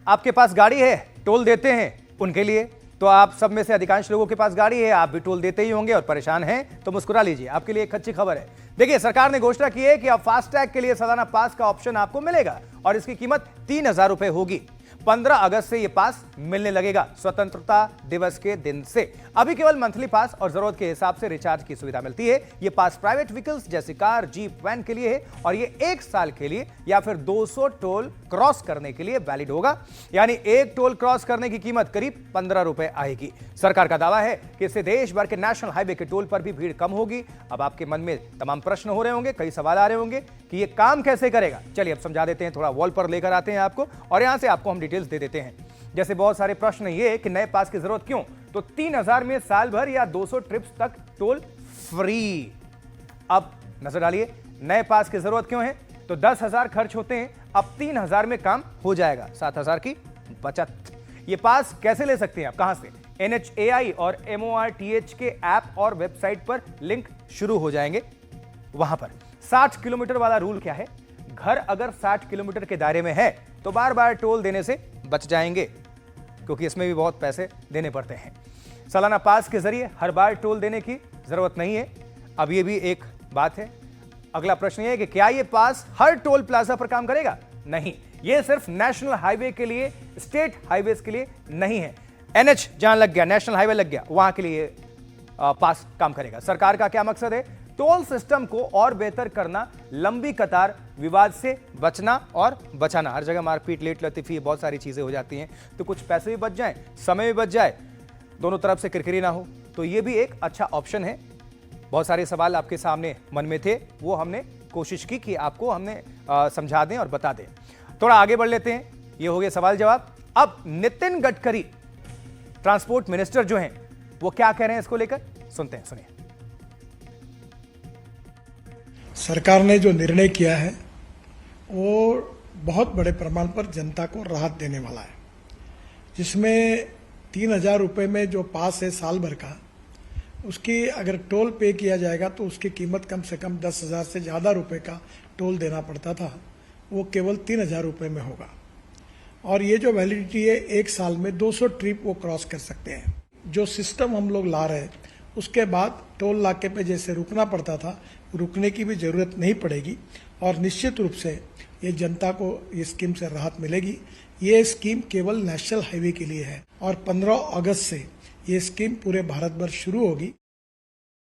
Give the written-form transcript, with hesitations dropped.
आपके पास गाड़ी है, टोल देते हैं उनके लिए, तो आप सब में से अधिकांश लोगों के पास गाड़ी है, आप भी टोल देते ही होंगे और परेशान हैं, तो मुस्कुरा लीजिए, आपके लिए एक अच्छी खबर है। देखिए, सरकार ने घोषणा की है कि अब फास्टैग के लिए सालाना पास का ऑप्शन आपको मिलेगा और इसकी कीमत 3,000 रुपए होगी। 15 अगस्त से यह पास मिलने लगेगा, स्वतंत्रता दिवस के दिन से। अभी केवल मंथली पास और जरूरत के हिसाब से रिचार्ज की सुविधा मिलती है। यह पास प्राइवेट व्हीकल्स जैसे कार, जीप, वैन के लिए है और यह 1 साल के लिए या फिर 200 टोल क्रॉस करने के लिए वैलिड होगा। यानी एक टोल क्रॉस करने की कीमत करीब 15 रुपए आएगी। सरकार का दावा है कि इससे देश भर के नेशनल हाईवे के टोल पर भी भीड़ कम होगी। अब आपके मन में तमाम प्रश्न हो रहे होंगे, कई सवाल आ रहे होंगे कि यह काम कैसे करेगा। चलिए अब समझा देते हैं, थोड़ा वॉल पर लेकर आते हैं आपको और यहां से आपको हम डिटेल्स दे देते हैं। जैसे बहुत सारे प्रश्न ये कि नए पास की जरूरत क्यों, तो 3,000 में साल भर या 200 ट्रिप्स तक टोल फ्री। अब नजर डालिए, नए पास की जरूरत क्यों है, तो 10,000 खर्च होते हैं, अब 3,000 में काम हो जाएगा, 7,000 की बचत। ये पास कैसे ले सकते हैं आप, कहां से? NHAI और MORTH के ऐप और वेबसाइट पर लिंक शुरू हो जाएंगे। वहां पर 60 किलोमीटर वाला रूल क्या है, घर अगर 60 किलोमीटर के दायरे में है तो बार बार टोल देने से बच जाएंगे, क्योंकि इसमें भी बहुत पैसे देने पड़ते हैं। सालाना पास के जरिए हर बार टोल देने की जरूरत नहीं है। अब यह भी एक बात है। अगला प्रश्न यह है कि क्या यह पास हर टोल प्लाजा पर काम करेगा? नहीं, यह सिर्फ नेशनल हाईवे के लिए, स्टेट हाईवेज के लिए नहीं है। NH जहां लग गया, नेशनल हाईवे लग गया, वहां के लिए पास काम करेगा। सरकार का क्या मकसद है? टोल सिस्टम को और बेहतर करना, लंबी कतार, विवाद से बचना और बचाना। हर जगह मारपीट, लेट लतीफी, बहुत सारी चीजें हो जाती हैं, तो कुछ पैसे भी बच जाएं, समय भी बच जाए, दोनों तरफ से किरकिरी ना हो, तो ये भी एक अच्छा ऑप्शन है। बहुत सारे सवाल आपके सामने मन में थे, वो हमने कोशिश की कि आपको हमने समझा दें और बता दें। थोड़ा आगे बढ़ लेते हैं, ये हो गए सवाल जवाब। अब नितिन गडकरी ट्रांसपोर्ट मिनिस्टर जो हैं, वो क्या कह रहे हैं इसको लेकर, सुनते हैं, सुनिए। सरकार ने जो निर्णय किया है वो बहुत बड़े प्रमाण पर जनता को राहत देने वाला है, जिसमें 3,000 रुपये में जो पास है साल भर का, उसकी अगर टोल पे किया जाएगा तो उसकी कीमत कम से कम 10,000 से ज़्यादा रुपए का टोल देना पड़ता था, वो केवल 3,000 रुपये में होगा। और ये जो वैलिडिटी है, 1 साल में 200 ट्रिप वो क्रॉस कर सकते हैं। जो सिस्टम हम लोग ला रहे हैं, उसके बाद टोल नाके पे जैसे रुकना पड़ता था, रुकने की भी जरूरत नहीं पड़ेगी और निश्चित रूप से ये जनता को ये स्कीम से राहत मिलेगी। ये स्कीम केवल नेशनल हाईवे के लिए है और 15 अगस्त से ये स्कीम पूरे भारत भर शुरू होगी।